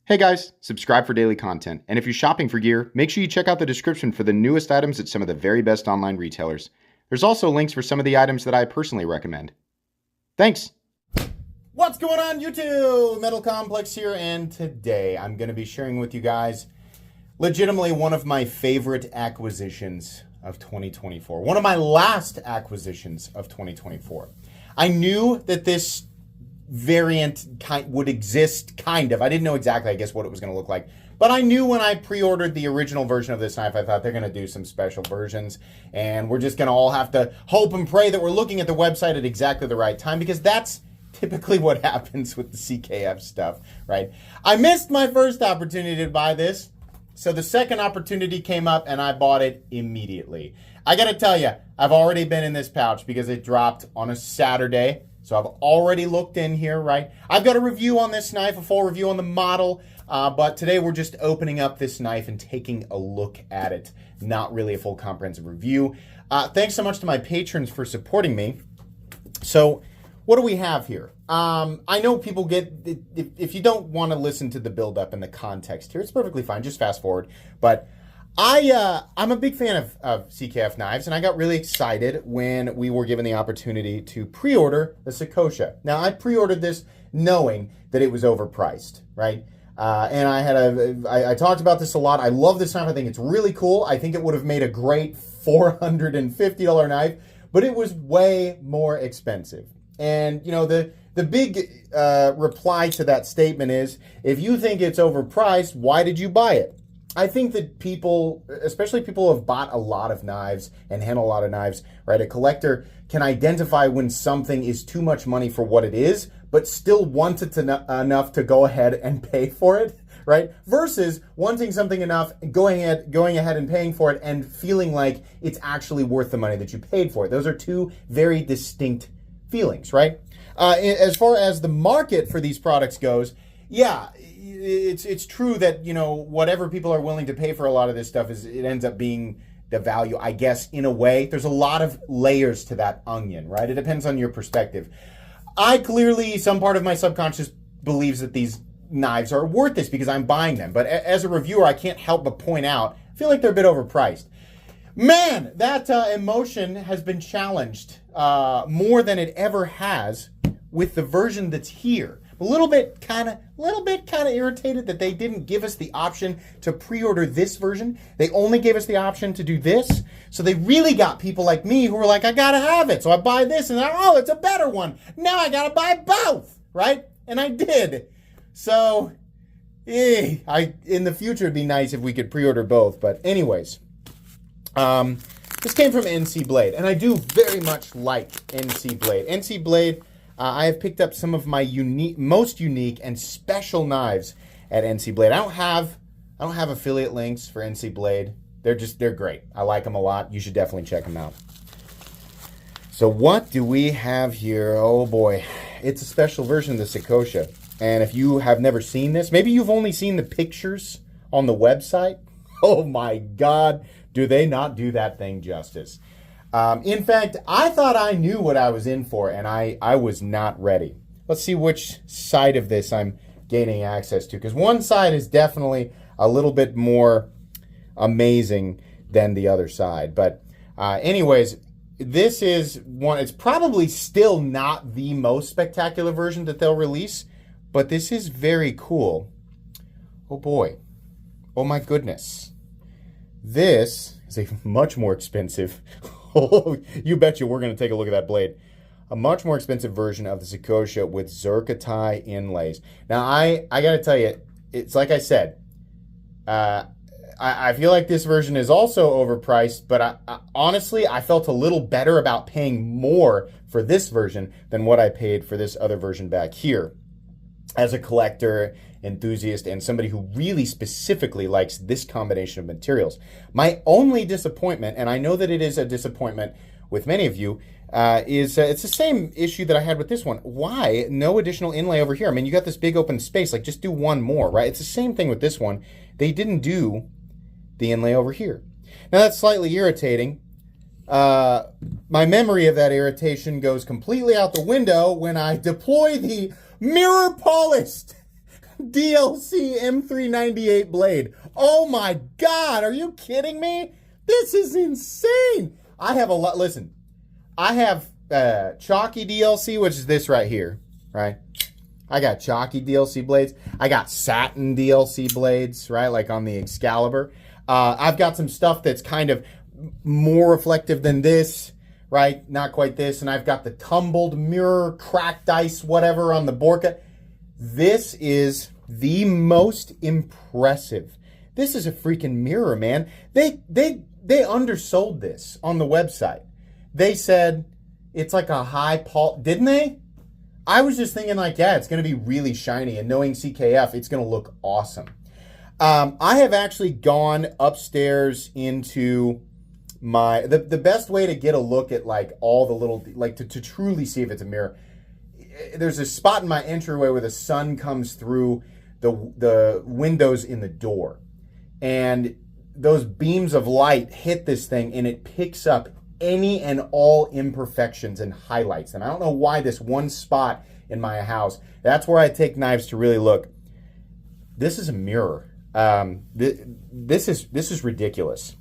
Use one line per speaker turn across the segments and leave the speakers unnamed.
Hey guys, subscribe for daily content. And if you're shopping for gear, make sure you check out the description for the newest items at some of the very best online retailers. There's also links for some of the items that I personally recommend. Thanks! What's going on YouTube? Metal Complex here, and today I'm going to be sharing with you guys legitimately one of my favorite acquisitions of 2024. One of my last acquisitions of 2024. I knew that this variant would exist, kind of. I didn't know exactly, I guess, what it was going to look like. But I knew when I pre-ordered the original version of this knife, I thought they're going to do some special versions. And we're just going to all have to hope and pray that we're looking at the website at exactly the right time, because that's typically what happens with the CKF stuff, right? I missed my first opportunity to buy this. So the second opportunity came up and I bought it immediately. I got to tell you, I've already been in this pouch because it dropped on a Saturday. So I've already looked in here, right? I've got a review on this knife, a full review on the model, but today we're just opening up this knife and taking a look at it. Not really a full comprehensive review. Thanks so much to my patrons for supporting me. So what do we have here? I know people get, if you don't want to listen to the build-up and the context here, it's perfectly fine, just fast forward. But I'm a big fan of CKF knives, and I got really excited when we were given the opportunity to pre-order the Sokosha. Now, I pre-ordered this knowing that it was overpriced, right? And I talked about this a lot. I love this knife. I think it's really cool. I think it would have made a great $450 knife, but it was way more expensive. And, you know, the big reply to that statement is, if you think it's overpriced, why did you buy it? I think that people, especially people who have bought a lot of knives and handle a lot of knives, right? A collector can identify when something is too much money for what it is, but still want it enough to go ahead and pay for it, right? Versus wanting something enough, going ahead and paying for it and feeling like it's actually worth the money that you paid for it. Those are two very distinct feelings, right? As far as the market for these products goes, yeah, it's true that, you know, whatever people are willing to pay for a lot of this stuff it ends up being the value, I guess, in a way. There's a lot of layers to that onion, right? It depends on your perspective. Some part of my subconscious believes that these knives are worth this because I'm buying them. But as a reviewer, I can't help but point out, I feel like they're a bit overpriced. Man, that emotion has been challenged more than it ever has with the version that's here. A little bit kind of irritated that they didn't give us the option to pre-order this version. They only gave us the option to do this. So they really got people like me who were like, I gotta have it. So I buy this and oh, it's a better one. Now I gotta buy both, right? And I did. So in the future it'd be nice if we could pre-order both. But anyways, this came from NC Blade, and I do very much like NC Blade. NC Blade, I have picked up some of my most unique and special knives at NC Blade. I don't have affiliate links for NC Blade. They're great. I like them a lot. You should definitely check them out. So what do we have here? Oh boy, it's a special version of the Sokosha. And if you have never seen this, maybe you've only seen the pictures on the website. Oh my God, do they not do that thing justice? In fact, I thought I knew what I was in for, and I was not ready. Let's see which side of this I'm gaining access to, because one side is definitely a little bit more amazing than the other side. But anyways, this is one. It's probably still not the most spectacular version that they'll release, but this is very cool. Oh boy. Oh my goodness. This is a much more expensive. Oh, you betcha we're going to take a look at that blade. A much more expensive version of the Sokosha with Zircuti inlays. Now, I got to tell you, it's like I said, I feel like this version is also overpriced, but honestly, I felt a little better about paying more for this version than what I paid for this other version back here. As a collector, enthusiast, and somebody who really specifically likes this combination of materials. My only disappointment, and I know that it is a disappointment with many of you, is it's the same issue that I had with this one. Why no additional inlay over here? I mean, you got this big open space, like just do one more, right? It's the same thing with this one. They didn't do the inlay over here. Now that's slightly irritating. My memory of that irritation goes completely out the window when I deploy the mirror polished DLC M398 blade. Oh my God, are you kidding me? This is insane. I have a lot, listen, I have chalky DLC, which is this right here, right? I got chalky DLC blades. I got satin DLC blades, right? Like on the Excalibur. I've got some stuff that's kind of more reflective than this, right? Not quite this. And I've got the tumbled mirror, cracked ice, whatever on the Borka. This is the most impressive. This is a freaking mirror, man. They undersold this on the website. They said it's like a high pulse, didn't they? I was just thinking like, yeah, it's going to be really shiny, and knowing CKF, it's going to look awesome. I have actually gone upstairs into my, the best way to get a look at like all the little, like to truly see if it's a mirror, there's a spot in my entryway where the sun comes through the windows in the door. And those beams of light hit this thing and it picks up any and all imperfections and highlights them. I don't know why this one spot in my house, that's where I take knives to really look. This is a mirror. This is ridiculous.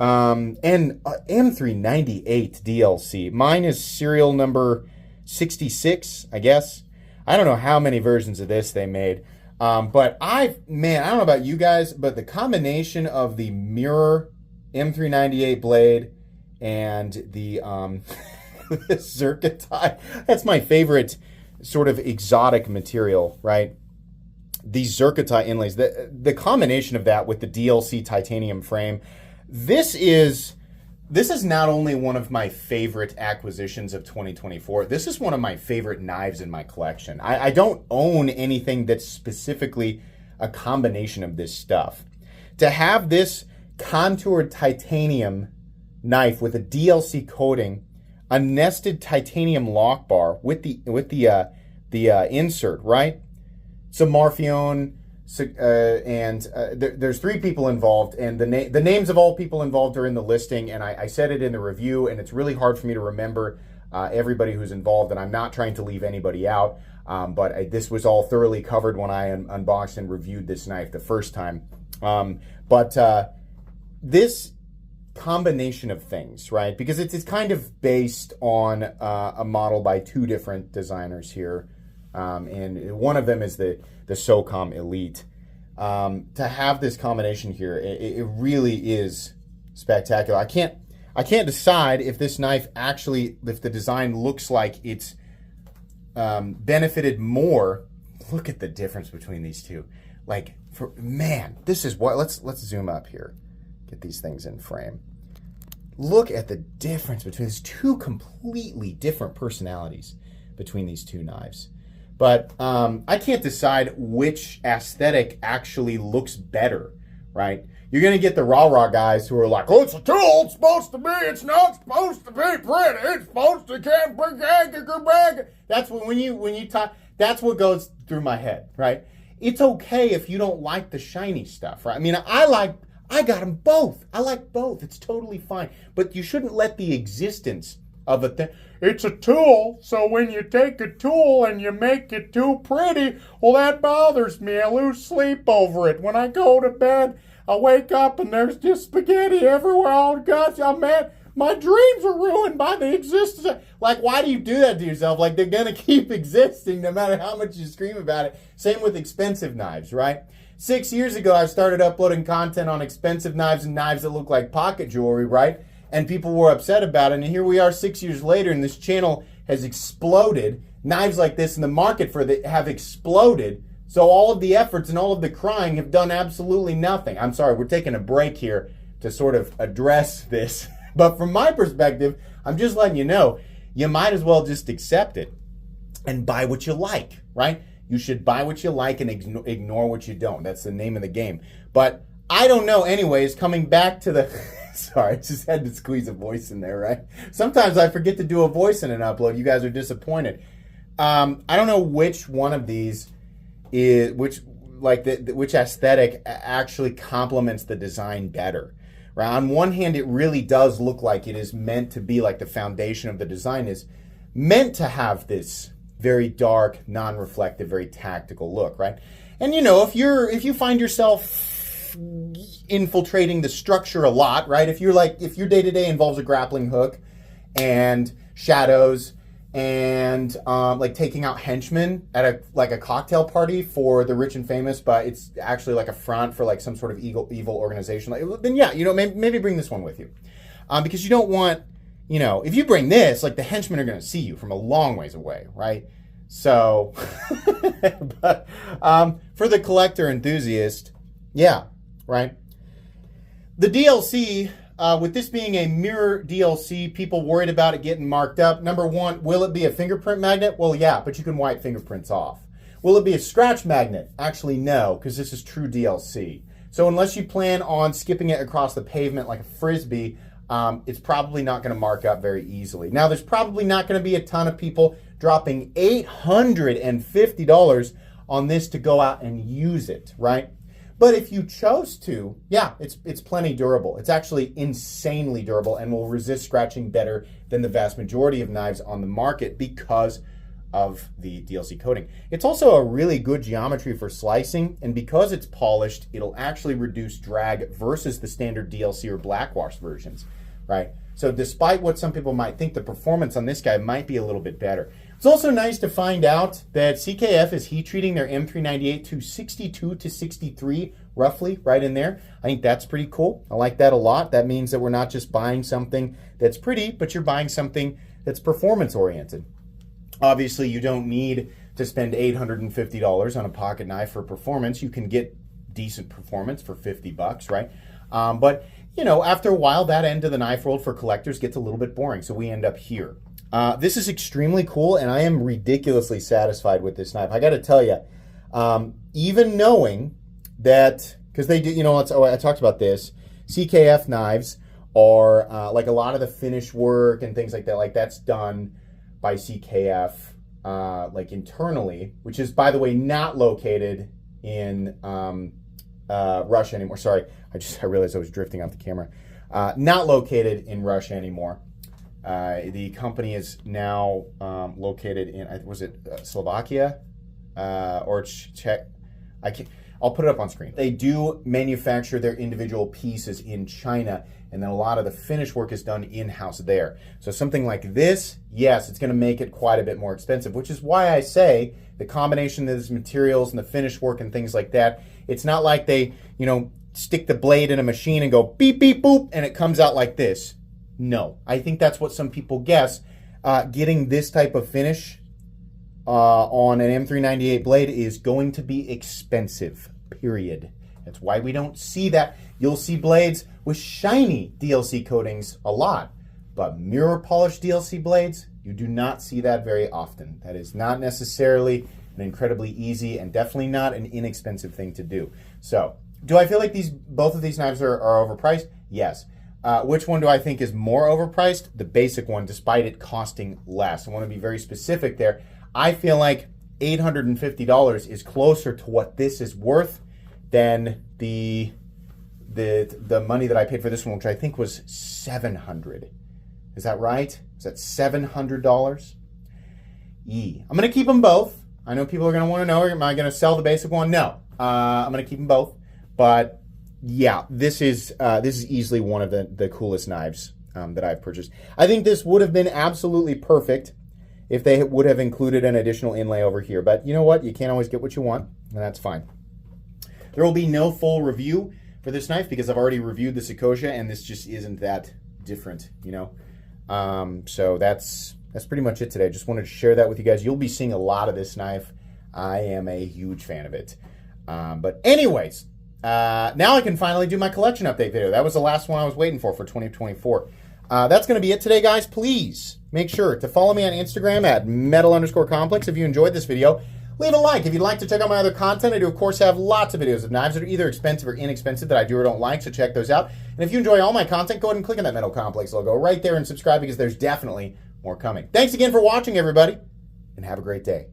And M398 DLC. Mine is serial number 66, I guess. I don't know how many versions of this they made. But I don't know about you guys, but the combination of the mirror M398 blade and the the Zircuti, that's my favorite sort of exotic material, right? These Zircuti inlays, the combination of that with the DLC titanium frame, this is not only one of my favorite acquisitions of 2024, this is one of my favorite knives in my collection. I don't own anything that's specifically a combination of this stuff. To have this contoured titanium knife with a DLC coating, a nested titanium lock bar with the insert, right? Some Marfione, there's 3 people involved, and the names of all people involved are in the listing, and I said it in the review, and it's really hard for me to remember everybody who's involved, and I'm not trying to leave anybody out, but this was all thoroughly covered when I unboxed and reviewed this knife the first time. This combination of things, right? Because it's kind of based on a model by 2 different designers here. And one of them is the SOCOM Elite. To have this combination here, it really is spectacular. I can't decide if this knife actually, if the design looks like it's benefited more. Look at the difference between these two. Like, this is what. Let's zoom up here. Get these things in frame. Look at the difference between these 2 completely different personalities between these 2 knives. But I can't decide which aesthetic actually looks better, right? You're going to get the rah-rah guys who are like, oh, it's a tool, it's supposed to be, it's not supposed to be pretty, it's supposed to can't be. That's when you talk, that's what goes through my head, right? It's okay if you don't like the shiny stuff, right? I mean, I got them both. I like both. It's totally fine. But you shouldn't let the existence of a thing. It's a tool, so when you take a tool and you make it too pretty, well, that bothers me. I lose sleep over it. When I go to bed, I wake up and there's just spaghetti everywhere. Oh, gosh, I'm mad. My dreams are ruined by the existence. Like, why do you do that to yourself? Like, they're going to keep existing no matter how much you scream about it. Same with expensive knives, right? 6 years ago, I started uploading content on expensive knives and knives that look like pocket jewelry, right? And people were upset about it. And here we are 6 years later, and this channel has exploded. Knives like this in the market have exploded. So all of the efforts and all of the crying have done absolutely nothing. I'm sorry, we're taking a break here to sort of address this. But from my perspective, I'm just letting you know, you might as well just accept it and buy what you like, right? You should buy what you like and ignore what you don't. That's the name of the game. But I don't know. Anyways, coming back to the... Sorry, I just had to squeeze a voice in there, right? Sometimes I forget to do a voice in an upload. You guys are disappointed. I don't know which one of these is... Which aesthetic actually complements the design better. Right? On one hand, it really does look like it is meant to be like the foundation of the design is meant to have this very dark, non-reflective, very tactical look, right? And you know, if you find yourself infiltrating the structure a lot, right? If your day-to-day involves a grappling hook and shadows and like taking out henchmen at a cocktail party for the rich and famous, but it's actually like a front for like some sort of evil organization, then yeah, you know, maybe bring this one with you, because you don't want, you know, if you bring this, like the henchmen are going to see you from a long ways away, right? So, but for the collector enthusiast, yeah, right. The DLC. With this being a mirror DLC, people worried about it getting marked up. Number one, will it be a fingerprint magnet? Well, yeah, but you can wipe fingerprints off. Will it be a scratch magnet? Actually, no, because this is true DLC. So unless you plan on skipping it across the pavement like a Frisbee, it's probably not going to mark up very easily. Now, there's probably not going to be a ton of people dropping $850 on this to go out and use it, right? But if you chose to, yeah, it's plenty durable. It's actually insanely durable and will resist scratching better than the vast majority of knives on the market because of the DLC coating. It's also a really good geometry for slicing, and because it's polished, it'll actually reduce drag versus the standard DLC or blackwash versions, right? So despite what some people might think, the performance on this guy might be a little bit better. It's also nice to find out that CKF is heat treating their M398 to 62 to 63, roughly, right in there. I think that's pretty cool. I like that a lot. That means that we're not just buying something that's pretty, but you're buying something that's performance-oriented. Obviously, you don't need to spend $850 on a pocket knife for performance. You can get decent performance for $50, right? But, you know, after a while, that end of the knife world for collectors gets a little bit boring, so we end up here. This is extremely cool, and I am ridiculously satisfied with this knife. I got to tell you, even knowing that, because they do, you know, I talked about this, CKF knives are like a lot of the finish work and things like that, like that's done by CKF like internally, which is, by the way, not located in Russia anymore. Sorry, I realized I was drifting off the camera. Not located in Russia anymore. The company is now located in, was it Slovakia or Czech? I'll put it up on screen. They do manufacture their individual pieces in China, and then a lot of the finish work is done in-house there. So something like this, yes, it's going to make it quite a bit more expensive, which is why I say the combination of these materials and the finish work and things like that, it's not like they, you know, stick the blade in a machine and go beep, beep, boop, and it comes out like this. No, I think that's what some people guess. Getting this type of finish on an M398 blade is going to be expensive, period. That's why we don't see that. You'll see blades with shiny DLC coatings a lot, but mirror polished DLC blades, you do not see that very often. That is not necessarily an incredibly easy and definitely not an inexpensive thing to do. So, do I feel like both of these knives are overpriced? Yes. Which one do I think is more overpriced? The basic one, despite it costing less. I want to be very specific there. I feel like $850 is closer to what this is worth than the money that I paid for this one, which I think was $700. Is that right? Is that $700? I'm going to keep them both. I know people are going to want to know, am I going to sell the basic one? No. I'm going to keep them both. But yeah, this is easily one of the coolest knives that I've purchased. I think this would have been absolutely perfect if they would have included an additional inlay over here. But you know what? You can't always get what you want, and that's fine. There will be no full review for this knife because I've already reviewed the Sokosha, and this just isn't that different, you know? So that's pretty much it today. Just wanted to share that with you guys. You'll be seeing a lot of this knife. I am a huge fan of it. But anyways, now I can finally do my collection update video. That was the last one I was waiting for 2024. That's going to be it today, guys. Please make sure to follow me on Instagram at metal_complex. If you enjoyed this video, leave a like. If you'd like to check out my other content, I do, of course, have lots of videos of knives that are either expensive or inexpensive that I do or don't like, so check those out. And if you enjoy all my content, go ahead and click on that Metal Complex logo right there and subscribe because there's definitely more coming. Thanks again for watching, everybody, and have a great day.